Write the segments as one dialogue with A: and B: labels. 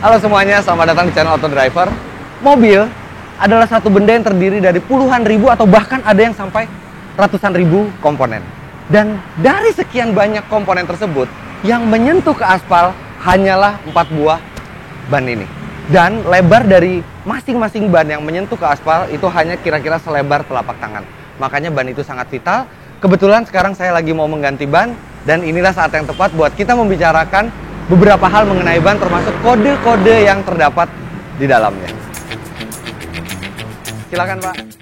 A: Halo semuanya, selamat datang di channel Auto Driver. Mobil adalah satu benda yang terdiri dari puluhan ribu atau bahkan ada yang sampai ratusan ribu komponen. Dan dari sekian banyak komponen tersebut, yang menyentuh ke aspal hanyalah 4 buah ban ini. Dan lebar dari masing-masing ban yang menyentuh ke aspal itu hanya kira-kira selebar telapak tangan. Makanya ban itu sangat vital. Kebetulan sekarang saya lagi mau mengganti ban, dan inilah saat yang tepat buat kita membicarakan beberapa hal mengenai ban, termasuk kode-kode yang terdapat di dalamnya. Silakan, Pak.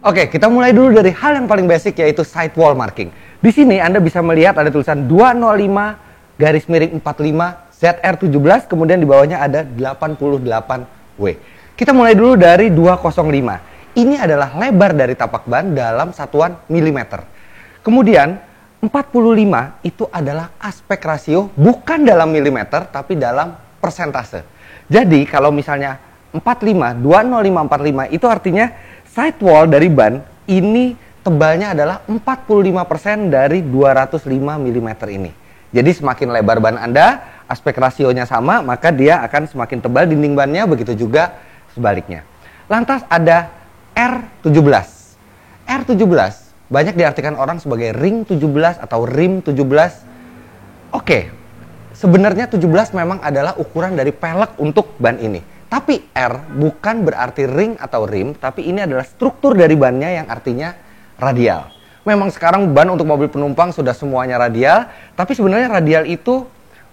A: Oke, kita mulai dulu dari hal yang paling basic, yaitu sidewall marking. Di sini Anda bisa melihat ada tulisan 205-45 ZR17, kemudian di bawahnya ada 88W. Kita mulai dulu dari 205. Ini adalah lebar dari tapak ban dalam satuan milimeter. Kemudian 45 itu adalah aspek rasio, bukan dalam milimeter tapi dalam persentase. Jadi kalau misalnya 45, 205-45 itu artinya sidewall dari ban ini tebalnya adalah 45% dari 205 mm ini. Jadi semakin lebar ban Anda, aspek rasionya sama, maka dia akan semakin tebal dinding bannya, begitu juga sebaliknya. Lantas ada R17. R17 banyak diartikan orang sebagai ring 17 atau rim 17. Oke, sebenarnya 17 memang adalah ukuran dari pelek untuk ban ini. Tapi R bukan berarti ring atau rim, tapi ini adalah struktur dari bannya yang artinya radial. Memang sekarang ban untuk mobil penumpang sudah semuanya radial, tapi sebenarnya radial itu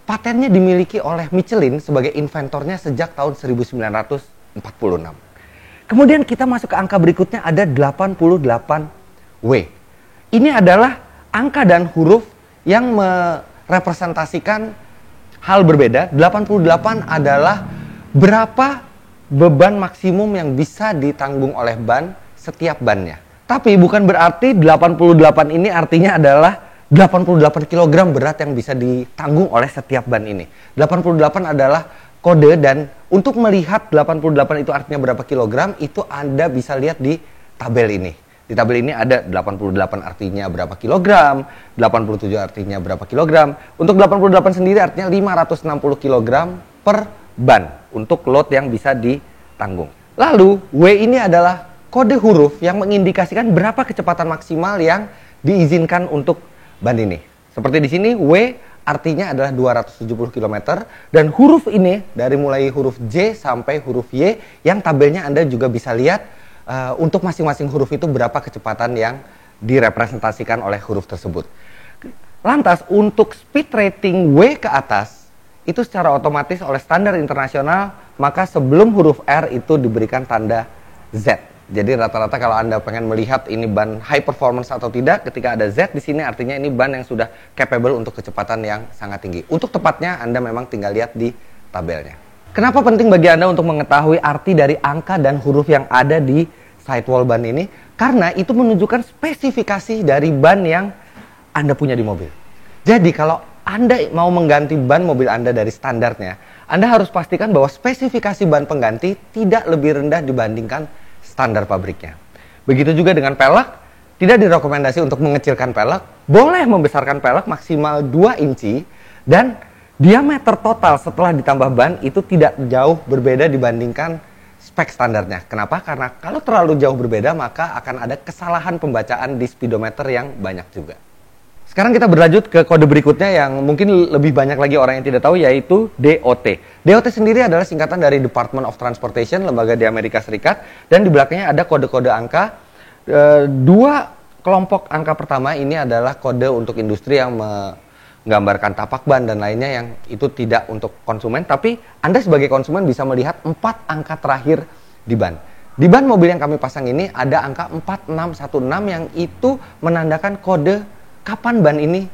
A: patennya dimiliki oleh Michelin sebagai inventornya sejak tahun 1946. Kemudian kita masuk ke angka berikutnya, ada 88W. Ini adalah angka dan huruf yang merepresentasikan hal berbeda. 88 adalah berapa beban maksimum yang bisa ditanggung oleh ban setiap bannya. Tapi bukan berarti 88 ini artinya adalah 88 kg berat yang bisa ditanggung oleh setiap ban ini. 88 adalah kode, dan untuk melihat 88 itu artinya berapa kilogram, itu Anda bisa lihat di tabel ini. Di tabel ini ada 88 artinya berapa kilogram, 87 artinya berapa kilogram. Untuk 88 sendiri artinya 560 kg per ban untuk load yang bisa ditanggung. Lalu W ini adalah kode huruf yang mengindikasikan berapa kecepatan maksimal yang diizinkan untuk ban ini. Seperti di sini W artinya adalah 270 km, dan huruf ini dari mulai huruf J sampai huruf Y yang tabelnya Anda juga bisa lihat untuk masing-masing huruf itu berapa kecepatan yang direpresentasikan oleh huruf tersebut. Lantas untuk speed rating W ke atas itu secara otomatis oleh standar internasional, maka sebelum huruf R itu diberikan tanda Z. Jadi rata-rata kalau Anda pengen melihat ini ban high performance atau tidak, ketika ada Z di sini artinya ini ban yang sudah capable untuk kecepatan yang sangat tinggi. Untuk tepatnya Anda memang tinggal lihat di tabelnya. Kenapa penting bagi Anda untuk mengetahui arti dari angka dan huruf yang ada di sidewall ban ini? Karena itu menunjukkan spesifikasi dari ban yang Anda punya di mobil. Jadi kalau Anda mau mengganti ban mobil Anda dari standarnya, Anda harus pastikan bahwa spesifikasi ban pengganti tidak lebih rendah dibandingkan standar pabriknya. Begitu juga dengan pelek, tidak direkomendasi untuk mengecilkan pelek, boleh membesarkan pelek maksimal 2 inci, dan diameter total setelah ditambah ban itu tidak jauh berbeda dibandingkan spek standarnya. Kenapa? Karena kalau terlalu jauh berbeda, maka akan ada kesalahan pembacaan di speedometer yang banyak juga. Sekarang kita berlanjut ke kode berikutnya yang mungkin lebih banyak lagi orang yang tidak tahu, yaitu DOT. DOT sendiri adalah singkatan dari Department of Transportation, lembaga di Amerika Serikat, dan di belakangnya ada kode-kode angka. Dua kelompok angka pertama ini adalah kode untuk industri yang menggambarkan tapak ban dan lainnya yang itu tidak untuk konsumen, tapi Anda sebagai konsumen bisa melihat 4 angka terakhir di ban. Di ban mobil yang kami pasang ini ada angka 4616 yang itu menandakan kode kapan ban ini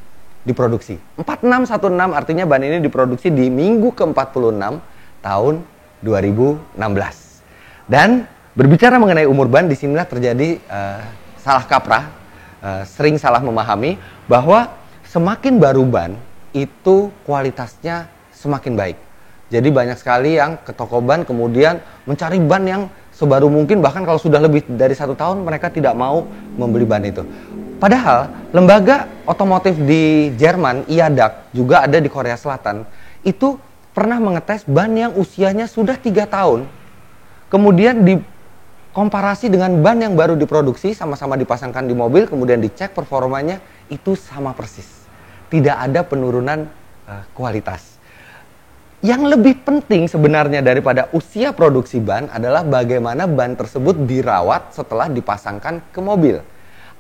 A: diproduksi. 4616 artinya ban ini diproduksi di minggu ke-46 tahun 2016. Dan berbicara mengenai umur ban, disinilah terjadi salah kaprah, sering salah memahami bahwa semakin baru ban itu kualitasnya semakin baik. Jadi banyak sekali yang ke toko ban kemudian mencari ban yang sebaru mungkin, bahkan kalau sudah lebih dari 1 tahun mereka tidak mau membeli ban itu. Padahal lembaga otomotif di Jerman, IADAC, juga ada di Korea Selatan, itu pernah mengetes ban yang usianya sudah 3 tahun, kemudian dikomparasi dengan ban yang baru diproduksi, sama-sama dipasangkan di mobil, kemudian dicek performanya, itu sama persis. Tidak ada penurunan kualitas. Yang lebih penting sebenarnya daripada usia produksi ban adalah bagaimana ban tersebut dirawat setelah dipasangkan ke mobil.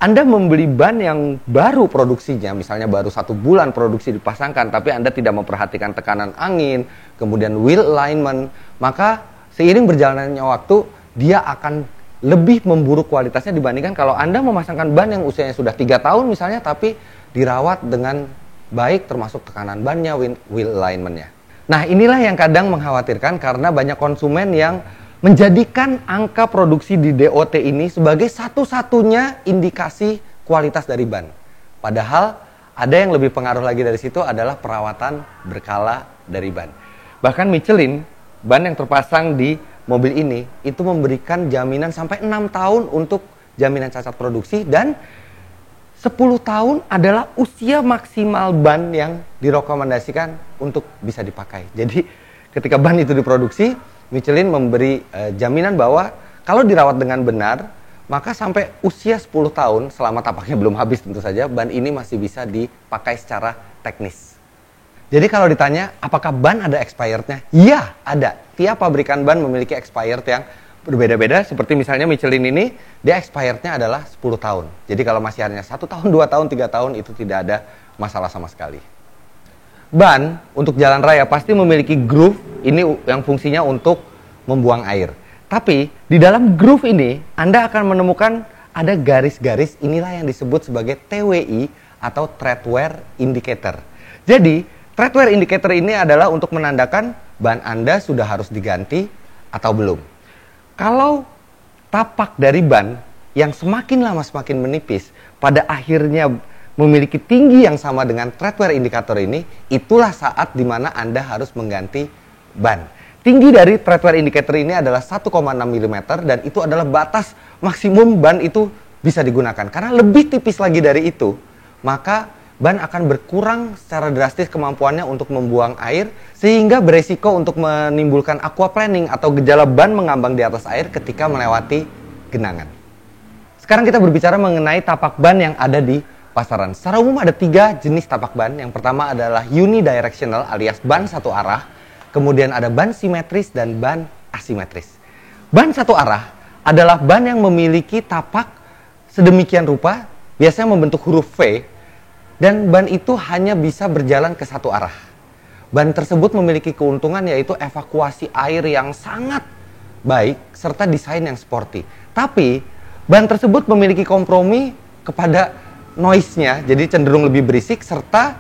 A: Anda membeli ban yang baru produksinya, misalnya baru 1 bulan produksi dipasangkan, tapi Anda tidak memperhatikan tekanan angin, kemudian wheel alignment, maka seiring berjalannya waktu, dia akan lebih memburuk kualitasnya dibandingkan kalau Anda memasangkan ban yang usianya sudah 3 tahun misalnya, tapi dirawat dengan baik termasuk tekanan bannya, wheel alignment-nya. Nah, inilah yang kadang mengkhawatirkan karena banyak konsumen yang menjadikan angka produksi di DOT ini sebagai satu-satunya indikasi kualitas dari ban. Padahal ada yang lebih pengaruh lagi dari situ adalah perawatan berkala dari ban. Bahkan Michelin, ban yang terpasang di mobil ini itu memberikan jaminan sampai 6 tahun untuk jaminan cacat produksi, dan 10 tahun adalah usia maksimal ban yang direkomendasikan untuk bisa dipakai. Jadi ketika ban itu diproduksi, Michelin memberi jaminan bahwa kalau dirawat dengan benar, maka sampai usia 10 tahun, selama tapaknya belum habis tentu saja, ban ini masih bisa dipakai secara teknis. Jadi kalau ditanya, apakah ban ada expirednya? Iya, ada. Tiap pabrikan ban memiliki expired yang berbeda-beda. Seperti misalnya Michelin ini, dia expirednya adalah 10 tahun. Jadi kalau masih hanya 1 tahun, 2 tahun, 3 tahun, itu tidak ada masalah sama sekali. Ban untuk jalan raya pasti memiliki groove, ini yang fungsinya untuk membuang air. Tapi di dalam groove ini Anda akan menemukan ada garis-garis, inilah yang disebut sebagai TWI atau tread wear indicator. Jadi tread wear indicator ini adalah untuk menandakan ban Anda sudah harus diganti atau belum. Kalau tapak dari ban yang semakin lama semakin menipis, pada akhirnya memiliki tinggi yang sama dengan tread wear indicator ini, itulah saat dimana Anda harus mengganti ban. Tinggi dari tread wear indicator ini adalah 1,6 mm dan itu adalah batas maksimum ban itu bisa digunakan. Karena lebih tipis lagi dari itu, maka ban akan berkurang secara drastis kemampuannya untuk membuang air, sehingga beresiko untuk menimbulkan aquaplaning atau gejala ban mengambang di atas air ketika melewati genangan. Sekarang kita berbicara mengenai tapak ban yang ada di pasaran. Secara umum ada 3 jenis tapak ban. Yang pertama adalah unidirectional alias ban satu arah. Kemudian ada ban simetris dan ban asimetris. Ban satu arah adalah ban yang memiliki tapak sedemikian rupa, biasanya membentuk huruf V, dan ban itu hanya bisa berjalan ke satu arah. Ban tersebut memiliki keuntungan yaitu evakuasi air yang sangat baik serta desain yang sporty. Tapi ban tersebut memiliki kompromi kepada noise-nya, jadi cenderung lebih berisik, serta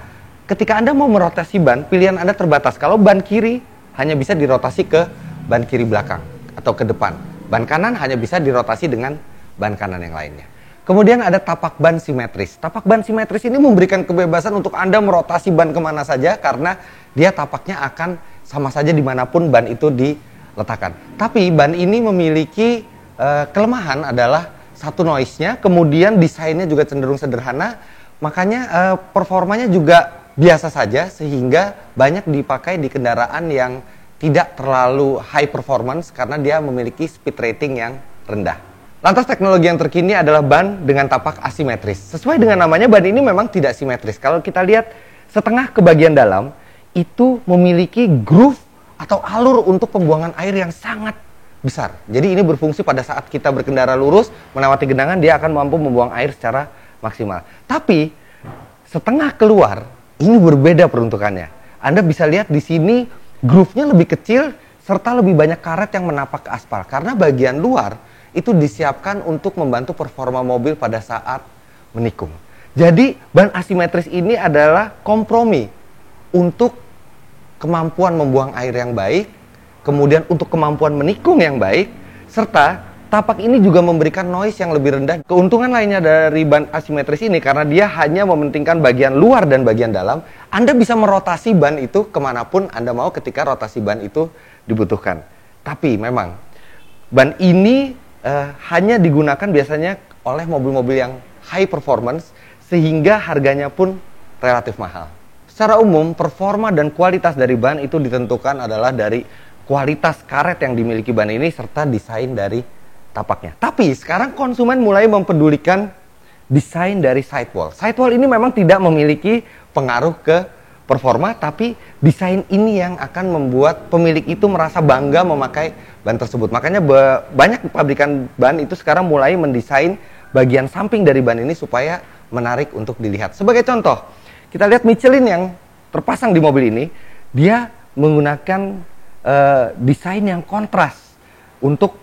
A: ketika Anda mau merotasi ban, pilihan Anda terbatas. Kalau ban kiri hanya bisa dirotasi ke ban kiri belakang atau ke depan. Ban kanan hanya bisa dirotasi dengan ban kanan yang lainnya. Kemudian ada tapak ban simetris. Tapak ban simetris ini memberikan kebebasan untuk Anda merotasi ban kemana saja karena dia tapaknya akan sama saja dimanapun ban itu diletakkan. Tapi ban ini memiliki kelemahan adalah satu noise-nya, kemudian desainnya juga cenderung sederhana, makanya performanya juga biasa saja, sehingga banyak dipakai di kendaraan yang tidak terlalu high performance karena dia memiliki speed rating yang rendah. Lantas teknologi yang terkini adalah ban dengan tapak asimetris. Sesuai dengan namanya, ban ini memang tidak simetris. Kalau kita lihat setengah ke bagian dalam, itu memiliki groove atau alur untuk pembuangan air yang sangat besar. Jadi ini berfungsi pada saat kita berkendara lurus, melewati genangan, dia akan mampu membuang air secara maksimal. Tapi setengah keluar, ini berbeda peruntukannya. Anda bisa lihat di sini groove-nya lebih kecil serta lebih banyak karet yang menapak ke aspal. Karena bagian luar itu disiapkan untuk membantu performa mobil pada saat menikung. Jadi ban asimetris ini adalah kompromi untuk kemampuan membuang air yang baik, kemudian untuk kemampuan menikung yang baik, serta tapak ini juga memberikan noise yang lebih rendah. Keuntungan lainnya dari ban asimetris ini, karena dia hanya mementingkan bagian luar dan bagian dalam, Anda bisa merotasi ban itu kemanapun Anda mau ketika rotasi ban itu dibutuhkan. Tapi memang, ban ini hanya digunakan biasanya oleh mobil-mobil yang high performance, sehingga harganya pun relatif mahal. Secara umum, performa dan kualitas dari ban itu ditentukan adalah dari kualitas karet yang dimiliki ban ini, serta desain dari tapaknya. Tapi sekarang konsumen mulai mempedulikan desain dari sidewall. Sidewall ini memang tidak memiliki pengaruh ke performa, tapi desain ini yang akan membuat pemilik itu merasa bangga memakai ban tersebut. Makanya banyak pabrikan ban itu sekarang mulai mendesain bagian samping dari ban ini supaya menarik untuk dilihat. Sebagai contoh, kita lihat Michelin yang terpasang di mobil ini, dia menggunakan desain yang kontras untuk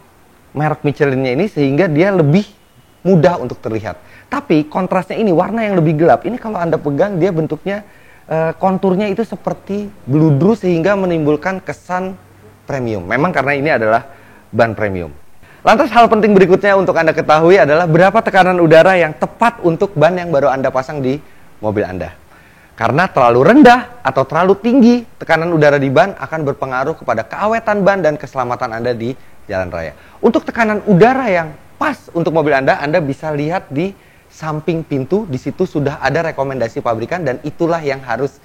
A: merek Michelinnya ini, sehingga dia lebih mudah untuk terlihat. Tapi kontrasnya ini, warna yang lebih gelap, ini kalau Anda pegang dia bentuknya, konturnya itu seperti bludru sehingga menimbulkan kesan premium. Memang karena ini adalah ban premium. Lantas hal penting berikutnya untuk Anda ketahui adalah berapa tekanan udara yang tepat untuk ban yang baru Anda pasang di mobil Anda. Karena terlalu rendah atau terlalu tinggi tekanan udara di ban akan berpengaruh kepada keawetan ban dan keselamatan Anda di jalan raya. Untuk tekanan udara yang pas untuk mobil Anda bisa lihat di samping pintu. Di situ sudah ada rekomendasi pabrikan dan itulah yang harus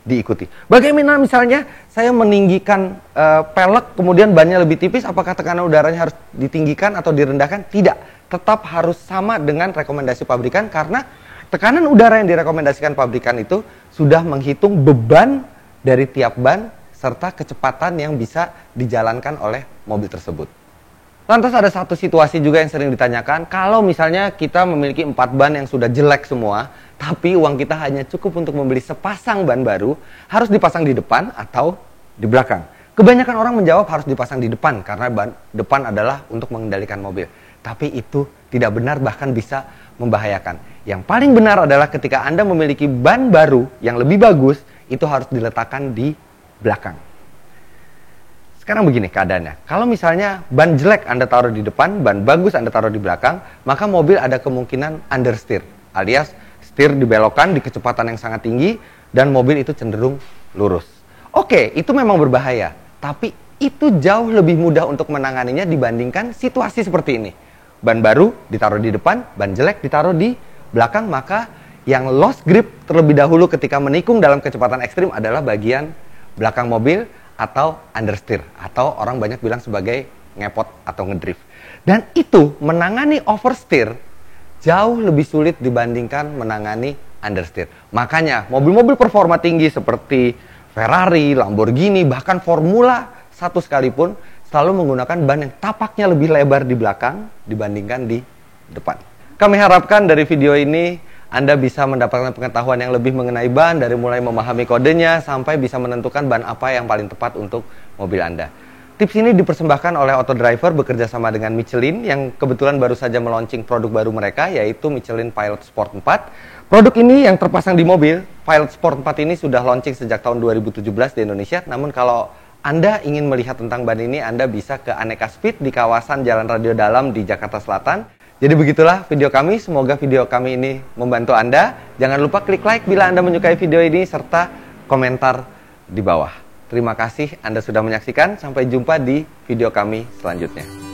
A: diikuti. Bagaimana misalnya saya meninggikan pelek, kemudian bannya lebih tipis, apakah tekanan udaranya harus ditinggikan atau direndahkan? Tidak, tetap harus sama dengan rekomendasi pabrikan, karena tekanan udara yang direkomendasikan pabrikan itu sudah menghitung beban dari tiap ban serta kecepatan yang bisa dijalankan oleh mobil tersebut. Lantas ada satu situasi juga yang sering ditanyakan, kalau misalnya kita memiliki 4 ban yang sudah jelek semua, tapi uang kita hanya cukup untuk membeli sepasang ban baru, harus dipasang di depan atau di belakang? Kebanyakan orang menjawab harus dipasang di depan, karena ban depan adalah untuk mengendalikan mobil. Tapi itu tidak benar, bahkan bisa membahayakan. Yang paling benar adalah ketika Anda memiliki ban baru yang lebih bagus, itu harus diletakkan di belakang. Sekarang begini keadaannya, kalau misalnya ban jelek Anda taruh di depan, ban bagus Anda taruh di belakang, maka mobil ada kemungkinan understeer, alias setir dibelokkan di kecepatan yang sangat tinggi, dan mobil itu cenderung lurus. Oke, itu memang berbahaya, tapi itu jauh lebih mudah untuk menanganinya dibandingkan situasi seperti ini. Ban baru ditaruh di depan, ban jelek ditaruh di belakang, maka yang lost grip terlebih dahulu ketika menikung dalam kecepatan ekstrim adalah bagian belakang mobil atau understeer, atau orang banyak bilang sebagai ngepot atau ngedrift. Dan itu menangani oversteer jauh lebih sulit dibandingkan menangani understeer. Makanya mobil-mobil performa tinggi seperti Ferrari, Lamborghini, bahkan Formula 1 sekalipun selalu menggunakan ban yang tapaknya lebih lebar di belakang dibandingkan di depan. Kami harapkan dari video ini Anda bisa mendapatkan pengetahuan yang lebih mengenai ban, dari mulai memahami kodenya sampai bisa menentukan ban apa yang paling tepat untuk mobil Anda. Tips ini dipersembahkan oleh Autodriver bekerja sama dengan Michelin yang kebetulan baru saja meluncing produk baru mereka, yaitu Michelin Pilot Sport 4. Produk ini yang terpasang di mobil, Pilot Sport 4 ini sudah launching sejak tahun 2017 di Indonesia. Namun kalau Anda ingin melihat tentang ban ini, Anda bisa ke Aneka Speed di kawasan Jalan Radio Dalam di Jakarta Selatan. Jadi begitulah video kami, semoga video kami ini membantu Anda. Jangan lupa klik like bila Anda menyukai video ini, serta komentar di bawah. Terima kasih Anda sudah menyaksikan, sampai jumpa di video kami selanjutnya.